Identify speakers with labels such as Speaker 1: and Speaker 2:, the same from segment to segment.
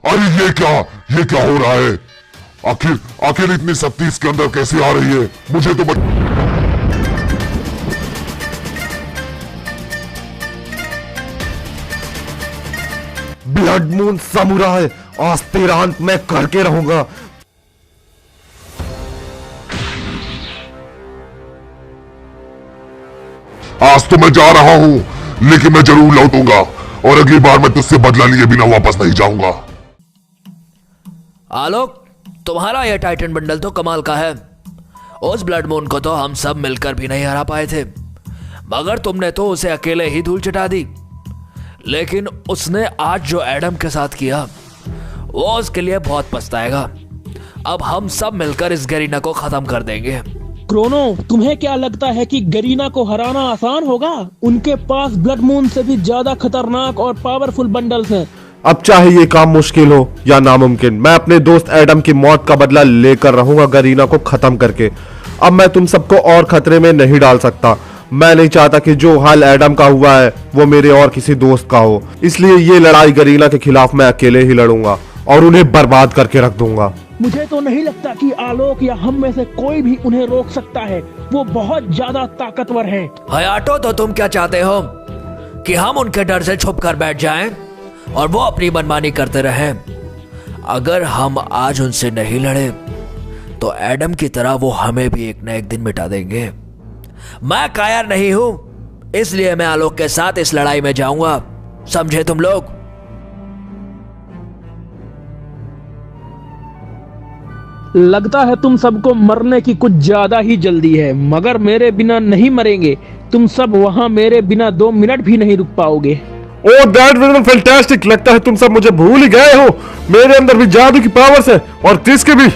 Speaker 1: अरे ये क्या हो रहा है? आखिर आखिर इतनी शक्ति इसके अंदर कैसे आ रही है? मुझे तो
Speaker 2: ब्लड मून समुराई, आज तेरा अंत मैं करके रहूंगा।
Speaker 1: आज तो मैं जा रहा हूं, लेकिन मैं जरूर लौटूंगा और अगली बार मैं तुझसे बदला लिए बिना वापस नहीं जाऊंगा।
Speaker 3: आलोक, तुम्हारा यह टाइटन बंडल तो कमाल का है। उस ब्लड मून को तो हम सब मिलकर भी नहीं हरा पाए थे, मगर तुमने तो उसे अकेले ही धूल चटा दी। लेकिन उसने आज जो एडम के साथ किया, वो उसके लिए बहुत पछताएगा। अब हम सब मिलकर इस गरीना को खत्म कर देंगे।
Speaker 4: क्रोनो, तुम्हें क्या लगता है कि गरीना को हराना आसान होगा? उनके पास ब्लड मून से भी ज्यादा खतरनाक और पावरफुल बंडल्स हैं।
Speaker 2: अब चाहे ये काम मुश्किल हो या नामुमकिन, मैं अपने दोस्त एडम की मौत का बदला लेकर रहूंगा, गरीना को खत्म करके। अब मैं तुम सबको और खतरे में नहीं डाल सकता। मैं नहीं चाहता कि जो हाल एडम का हुआ है वो मेरे और किसी दोस्त का हो। इसलिए ये लड़ाई गरीना के खिलाफ मैं अकेले ही लड़ूंगा और उन्हें बर्बाद करके रख दूंगा।
Speaker 4: मुझे तो नहीं लगता कि आलोक या हम में से कोई भी उन्हें रोक सकता है। वो बहुत ज्यादा ताकतवर हैं।
Speaker 3: हयाटो, तो तुम क्या चाहते हो कि हम उनके डर से छुप कर बैठ जाएं और वो अपनी मनमानी करते रहें? अगर हम आज उनसे नहीं लड़े तो एडम की तरह वो हमें भी एक न एक दिन मिटा देंगे। मैं कायर नहीं हूं, इसलिए मैं आलोक के साथ इस लड़ाई में जाऊंगा। समझे तुम लोग?
Speaker 4: लगता है तुम सबको मरने की कुछ ज्यादा ही जल्दी है, मगर मेरे बिना नहीं मरेंगे। तुम सब वहां मेरे बिना 2 मिनट भी नहीं रुक पाओगे।
Speaker 2: Oh that was fantastic. लगता है तुम सब मुझे भूल ही गए हो। मेरे अंदर भी जादू की पावर्स है और क्रिस की भी।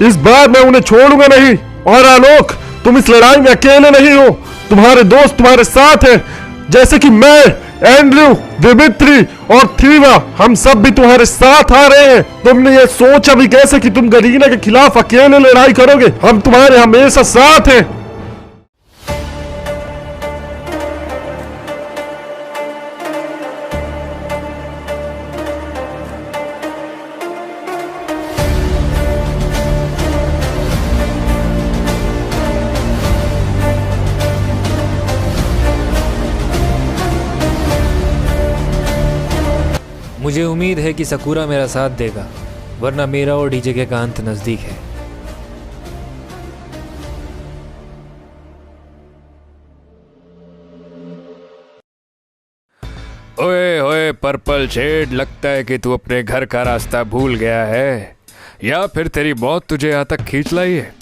Speaker 2: इस बार मैं उन्हें छोड़ूंगा नहीं। और आलोक, तुम इस लड़ाई में अकेले नहीं हो, तुम्हारे दोस्त तुम्हारे साथ हैं। जैसे कि मैं, एंड्रयू, दिमित्री और थीवा, हम सब भी तुम्हारे साथ आ रहे हैं। तुमने ये सोचा भी कैसे कि तुम गरीना के खिलाफ अकेले लड़ाई करोगे? हम तुम्हारे हमेशा साथ हैं।
Speaker 5: मुझे उम्मीद है कि सकुरा मेरा साथ देगा, वरना मेरा और डीजे का अंत नजदीक है।
Speaker 6: ओए ओए पर्पल शेड, लगता है कि तू अपने घर का रास्ता भूल गया है, या फिर तेरी मौत तुझे यहाँ तक खींच लाई है।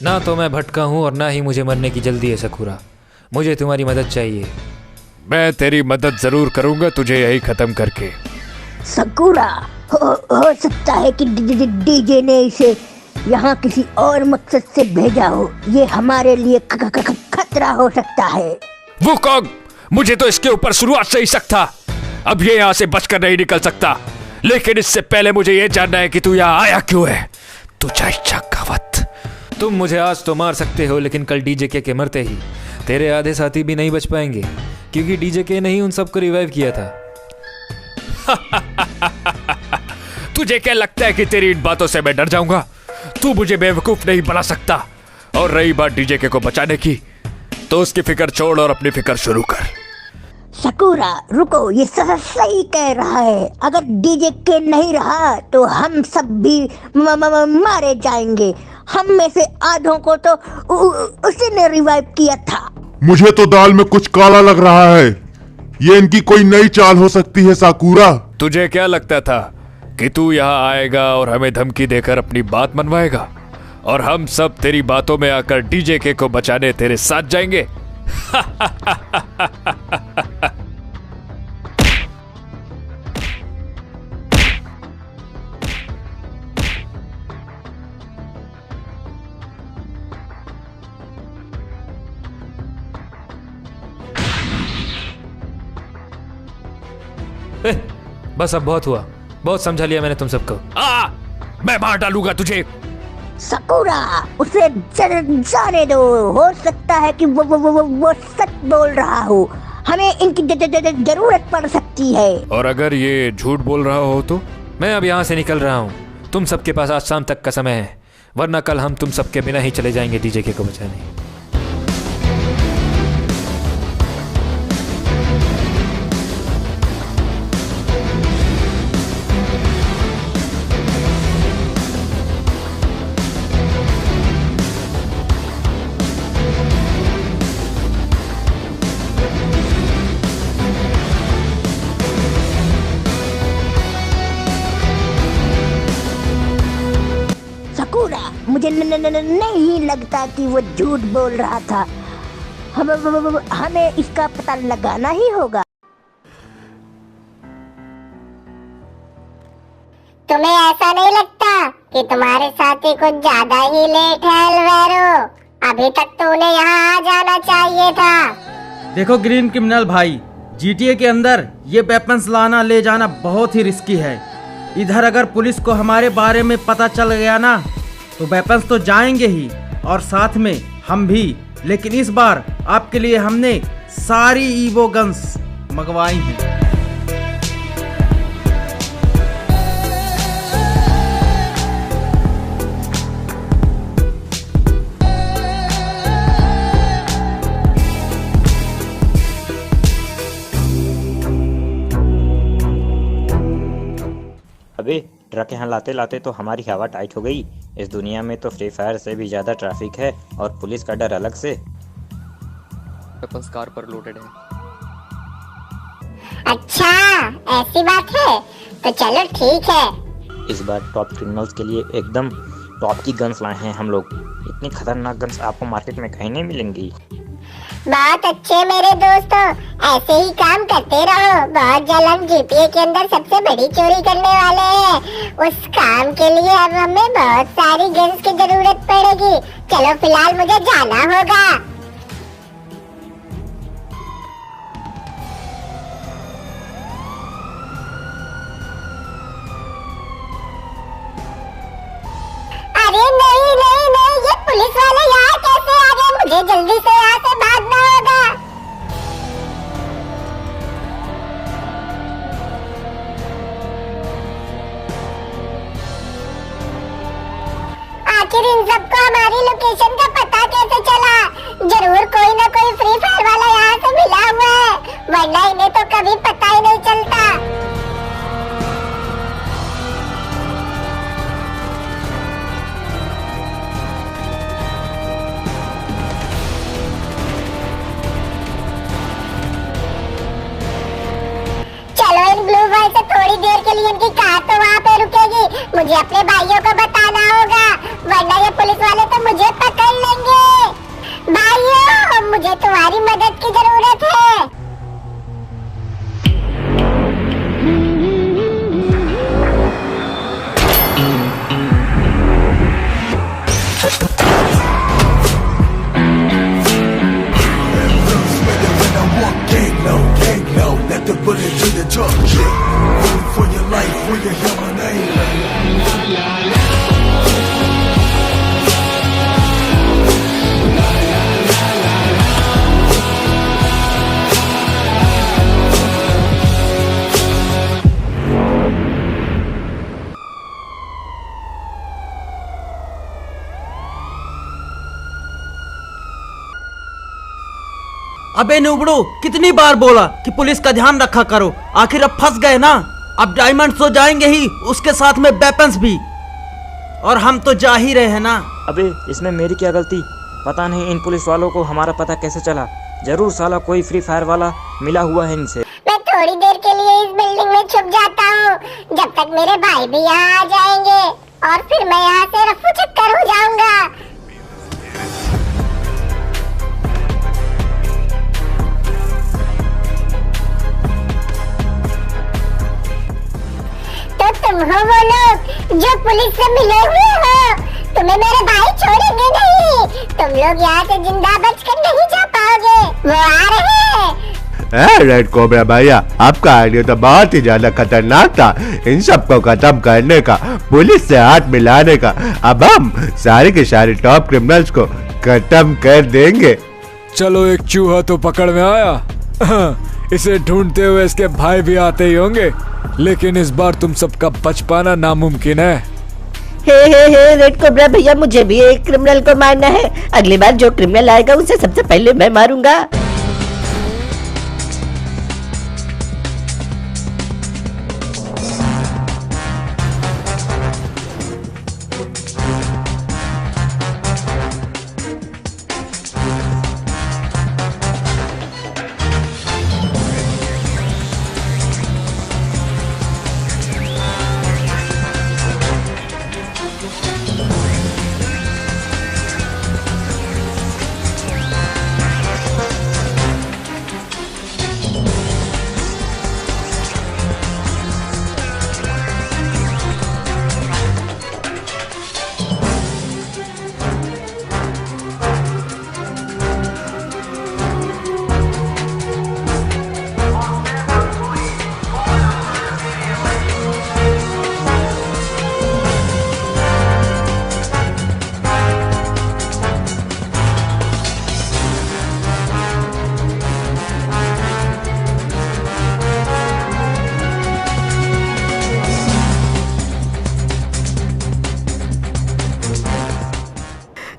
Speaker 5: ना तो मैं भटका हूँ और ना ही मुझे मरने की जल्दी है सकुरा। मुझे तुम्हारी मदद चाहिए।
Speaker 6: मैं तेरी मदद जरूर करूंगा तुझे यही खत्म करके।
Speaker 7: सकुरा, हो सकता है कि डीजे ने इसे यहाँ किसी और मकसद से भेजा हो। ये हमारे लिए खतरा हो सकता है।
Speaker 6: वुकोंग, मुझे तो इसके ऊपर शुरुआत से ही शक था। अब ये यहाँ से बचकर नहीं निकल सकता, लेकिन इससे पहले मुझे ये जानना है कि तू यहाँ आया क्यों है। तुझे चकावत,
Speaker 5: तुम मुझे आज तो मार सकते हो, लेकिन कल डीजे के मरते ही तेरे आधे साथी भी नहीं बच पाएंगे, क्योंकि डीजे के ने ही उन सबको रिवाइव किया था।
Speaker 6: तुझे क्या लगता है कि तेरी इन बातों से मैं डर जाऊंगा? तू मुझे बेवकूफ नहीं बना सकता। और रही बात डीजे को बचाने की, तो उसकी फिक्र छोड़ और अपनी फिक्र शुरू कर।
Speaker 7: सकुरा रुको, ये सही कह रहा है। अगर डीजे के नहीं रहा तो हम सब भी मारे जाएंगे। हम में से आधों को तो उसी ने रिवाइव किया था।
Speaker 1: मुझे तो दाल में कुछ काला लग रहा है। ये इनकी कोई नई चाल हो सकती है साकुरा।
Speaker 6: तुझे क्या लगता था कि तू यहाँ आएगा और हमें धमकी देकर अपनी बात मनवाएगा, और हम सब तेरी बातों में आकर डीजे के को बचाने तेरे साथ जाएंगे?
Speaker 5: बस अब बहुत हुआ, बहुत समझा लिया मैंने तुम सबको।
Speaker 6: मैं मार डालूंगा तुझे।
Speaker 7: सकुरा, उसे जाने दो। हो सकता है कि वो सच बोल रहा हो। हमें इनकी जरूरत पड़ सकती है।
Speaker 6: और अगर ये झूठ बोल रहा हो तो?
Speaker 5: मैं अब यहाँ से निकल रहा हूँ। तुम सबके पास आज शाम तक का समय है, वरना कल हम तुम सबके बिना ही चले जाएंगे डीजेके को बचाने।
Speaker 7: सकूरा, मुझे नहीं लगता कि वो झूठ बोल रहा था। हमें इसका पता लगाना ही होगा।
Speaker 8: तुम्हें ऐसा नहीं लगता कि तुम्हारे साथी कुछ ज्यादा ही लेट है अल्वेरो? अभी तक तो उन्हें यहाँ आ जाना चाहिए था।
Speaker 9: देखो ग्रीन क्रिमिनल भाई, जीटीए के अंदर ये वेपन्स लाना ले जाना बहुत ही रिस्की है। इधर अगर पुलिस को हमारे बारे में पता चल गया ना तो वेपन्स तो जाएंगे ही, और साथ में हम भी। लेकिन इस बार आपके लिए हमने सारी ईवो गन्स मंगवाई हैं।
Speaker 10: अबे ट्रक यहाँ लाते लाते तो हमारी हवा टाइट हो गई। इस दुनिया में तो फ्री फायर से भी ज्यादा ट्रैफिक है और पुलिस का डर अलग से।
Speaker 11: वेपन्स कार पर लोडेड है।
Speaker 8: अच्छा ऐसी बात है, तो चलो ठीक है।
Speaker 10: इस बार टॉप क्रिमिनल्स के लिए एकदम टॉप की गन्स लाए हैं हम लोग। इतनी खतरनाक गन्स आपको मार्केट में कहीं नहीं मिलेंगी।
Speaker 8: बहुत अच्छे मेरे दोस्तों, ऐसे ही काम करते रहो। बहुत जल्द हम जीटीए के अंदर सबसे बड़ी चोरी करने वाले हैं। उस काम के लिए अब हमें बहुत सारी गन्स की जरूरत पड़ेगी। चलो फिलहाल मुझे जाना होगा। अरे नहीं नहीं नहीं, ये पुलिस वाले यहाँ कैसे आ गए? मुझे जल्दी से यहाँ से भागना होगा। आखिर इन सबको हमारी लोकेशन का पता कैसे चला? जरूर कोई ना कोई फ्री फायर वाला यहाँ से मिला हुआ है, वरना इन्हें तो कभी पता ही नहीं चलता। चलो इन ब्लू बॉय से थोड़ी देर के लिए इनकी कार तो वहाँ पे रुकेगी। मुझे अपने भाइयों को बताना होगा, वरना ये पुलिस वाले तो मुझे पकड़ लेंगे। भाइयों, मुझे तुम्हारी मदद की जरूरत है।
Speaker 9: अबे नुबड़ू, कितनी बार बोला कि पुलिस का ध्यान रखा करो। आखिर अब फंस गए ना। अब डायमंड्स तो जाएंगे ही, उसके साथ में वेपन्स भी, और हम तो जा ही रहे हैं ना।
Speaker 10: अबे इसमें मेरी क्या गलती? पता नहीं इन पुलिस वालों को हमारा पता कैसे चला। जरूर साला कोई फ्री फायर वाला मिला हुआ है इनसे।
Speaker 8: मैं थोड़ी देर के लिए इस बिल्डिंग में छुप जाता हूँ, जब तक मेरे भाई भी यहाँ आ जाएंगे, और फिर मैं यहाँ से रफू चक्कर हो जाऊंगा। तो तुम हो वो लोग जो पुलिस से मिले हुए हो। तुम्हें मेरे भाई छोड़ेंगे नहीं। तुम लोग यहाँ से जिंदा बचकर नहीं जा पाओगे। वो आ रहे हैं।
Speaker 12: रेड कोबरा भैया, आपका आइडिया तो बहुत ही ज्यादा खतरनाक था, इन सबको खत्म करने का, पुलिस से हाथ मिलाने का। अब हम सारे के सारे टॉप क्रिमिनल्स को खत्म कर देंगे।
Speaker 6: चलो एक चूहा तो पकड़ में आया। इसे ढूंढते हुए इसके भाई भी आते ही होंगे, लेकिन इस बार तुम सबका बच पाना नामुमकिन है।
Speaker 13: हे रेड कोबरा भैया, मुझे भी एक क्रिमिनल को मारना है। अगली बार जो क्रिमिनल आएगा उसे सबसे पहले मैं मारूंगा।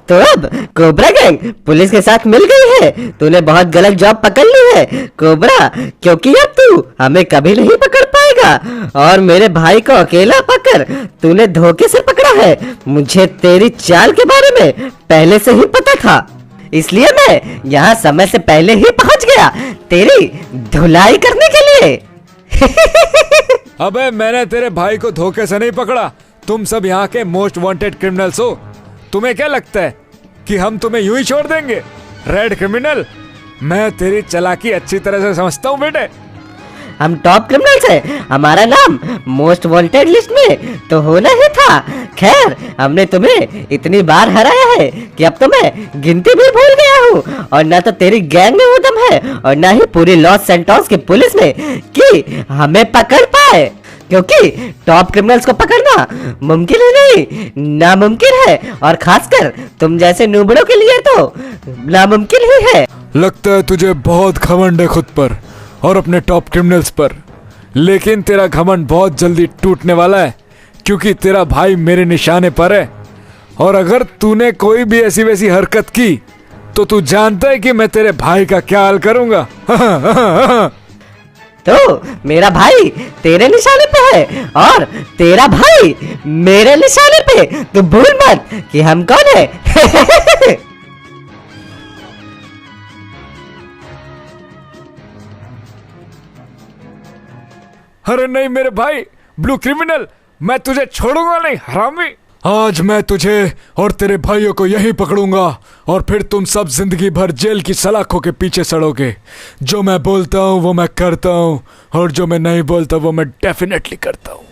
Speaker 13: तो अब कोबरा गैंग पुलिस के साथ मिल गई है। तूने बहुत गलत जॉब पकड़ ली है कोबरा, क्योंकि अब तू हमें कभी नहीं पकड़ पाएगा। और मेरे भाई को अकेला पकड़ तूने धोखे से पकड़ा है। मुझे तेरी चाल के बारे में पहले से ही पता था, इसलिए मैं यहाँ समय से पहले ही पहुँच गया तेरी धुलाई करने के लिए।
Speaker 6: अबे मैंने तेरे भाई को धोखे से नहीं पकड़ा, तुम सब यहाँ के मोस्ट वांटेड क्रिमिनल्स हो। तुम्हें क्या लगता है कि हम तुम्हें यूं ही छोड़ देंगे? रेड क्रिमिनल, मैं तेरी चालाकी अच्छी तरह से समझता हूँ बेटे।
Speaker 13: हम टॉप क्रिमिनल्स हैं, हमारा नाम मोस्ट वांटेड लिस्ट में तो होना ही था। खैर, हमने तुम्हें इतनी बार हराया है कि अब तो मैं गिनती भी भूल गया हूँ। और ना तो तेरी गैंग में वो दम है और ना ही पूरी लॉस सैंटोस की पुलिस में कि हमें पकड़ पाए, क्योंकि टॉप क्रिमिनल्स को पकड़ना मुमकिन ही नहीं, नामुमकिन है। और खासकर तुम जैसे नूबड़ों के लिए तो नामुमकिन ही है।
Speaker 6: लगता है तुझे बहुत घमंड है खुद पर और अपने टॉप क्रिमिनल्स पर, लेकिन तेरा घमंड बहुत जल्दी टूटने वाला है, क्योंकि तेरा भाई मेरे निशाने पर है। और अगर तूने कोई भी ऐसी वैसी हरकत की तो तू जानता है कि मैं तेरे भाई का क्या हाल करूंगा।
Speaker 13: तो मेरा भाई तेरे निशाने पे है और तेरा भाई मेरे निशाने पे, तो भूल मत कि हम कौन है।
Speaker 6: अरे नहीं मेरे भाई ब्लू क्रिमिनल, मैं तुझे छोड़ूंगा नहीं हरामी। आज मैं तुझे और तेरे भाइयों को यहीं पकड़ूंगा और फिर तुम सब जिंदगी भर जेल की सलाखों के पीछे सड़ोगे। जो मैं बोलता हूँ वो मैं करता हूँ और जो मैं नहीं बोलता वो मैं डेफिनेटली करता हूँ।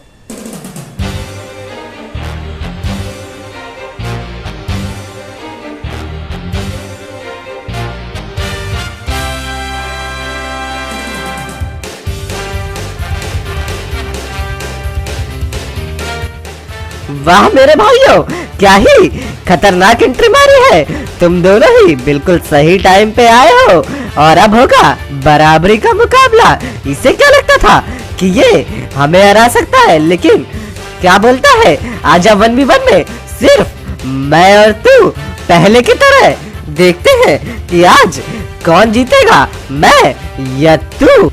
Speaker 13: वाह मेरे भाइयों, क्या ही खतरनाक एंट्री मारी है। तुम दोनों ही बिल्कुल सही टाइम पे आए हो और अब होगा बराबरी का मुकाबला। इसे क्या लगता था कि ये हमें हरा सकता है, लेकिन क्या बोलता है आजा 1v1 में सिर्फ मैं और तू पहले की तरह। देखते हैं कि आज कौन जीतेगा, मैं या तू।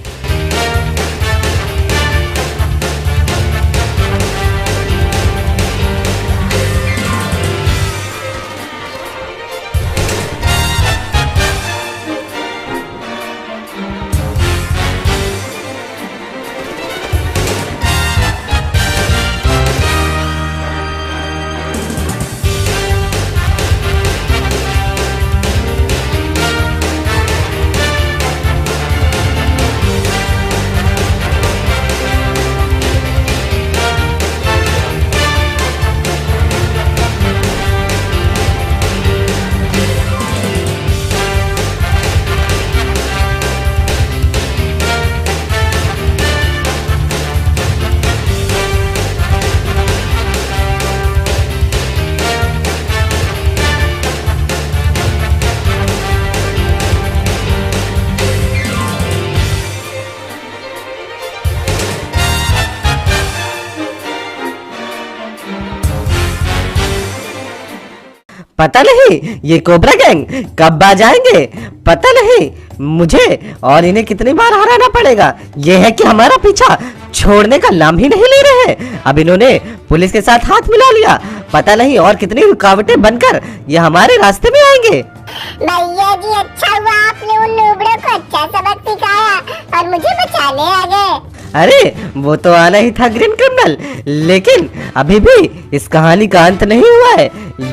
Speaker 13: पता नहीं ये कोबरा गैंग कब आ जाएंगे, पता नहीं मुझे और इन्हें कितनी बार हराना पड़ेगा। ये है कि हमारा पीछा छोड़ने का नाम ही नहीं ले रहे हैं। अब इन्होंने पुलिस के साथ हाथ मिला लिया, पता नहीं और कितनी रुकावटें बनकर ये हमारे रास्ते में आएंगे।
Speaker 8: भैया जी अच्छा हुआ आपने उन नूबड़ों को अच्छा सबक सिखाया और मुझे बचाने आ गए।
Speaker 13: अरे वो तो आना ही था ग्रीन क्रिमिनल, लेकिन अभी भी इस कहानी का अंत नहीं हुआ है।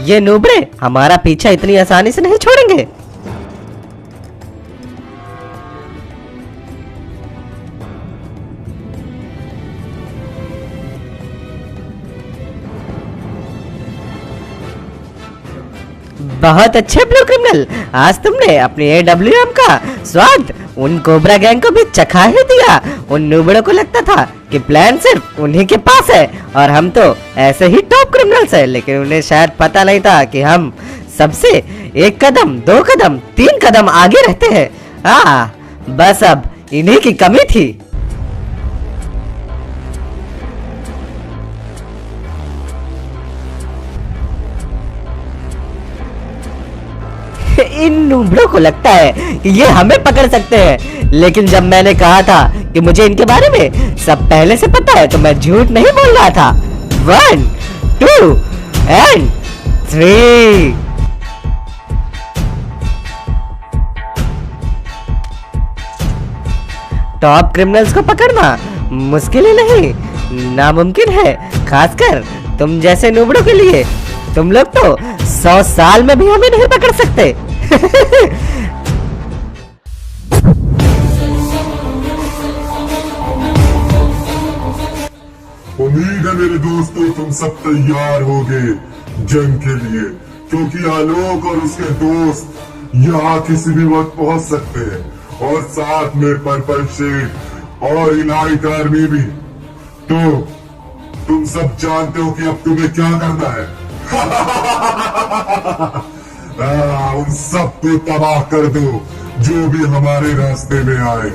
Speaker 13: ये नूबड़े हमारा पीछा इतनी आसानी से नहीं छोड़ेंगे। बहुत अच्छे ब्लू क्रिमिनल, आज तुमने अपने AWM का स्वाद उन कोबरा गैंग को भी चखा ही दिया। उन नूबड़ों को लगता था कि प्लान सिर्फ उन्हीं के पास है और हम तो ऐसे ही टॉप क्रिमिनल्स हैं, लेकिन उन्हें शायद पता नहीं था कि हम सबसे 1 कदम 2 कदम 3 कदम आगे रहते हैं। बस अब इन्हीं की कमी थी। इन नूबड़ों को लगता है कि ये हमें पकड़ सकते हैं, लेकिन जब मैंने कहा था कि मुझे इनके बारे में सब पहले से पता है तो मैं झूठ नहीं बोल रहा था। 1 2 and 3। टॉप क्रिमिनल्स को पकड़ना मुश्किल ही नहीं, नामुमकिन है, खासकर तुम जैसे नूबड़ों के लिए। तुम लोग तो 100 साल में भी हमें नहीं पकड़ सकते।
Speaker 1: उम्मीद है मेरे दोस्तों तुम सब तैयार होगे जंग के लिए, क्योंकि आलोक और उसके दोस्त यहाँ किसी भी वक्त पहुंच सकते हैं और साथ में पर्पल शेड और इलाइट आर्मी भी। तो तुम सब जानते हो कि अब तुम्हें क्या करना है। उन सबको तबाह कर दो जो भी हमारे रास्ते में आए।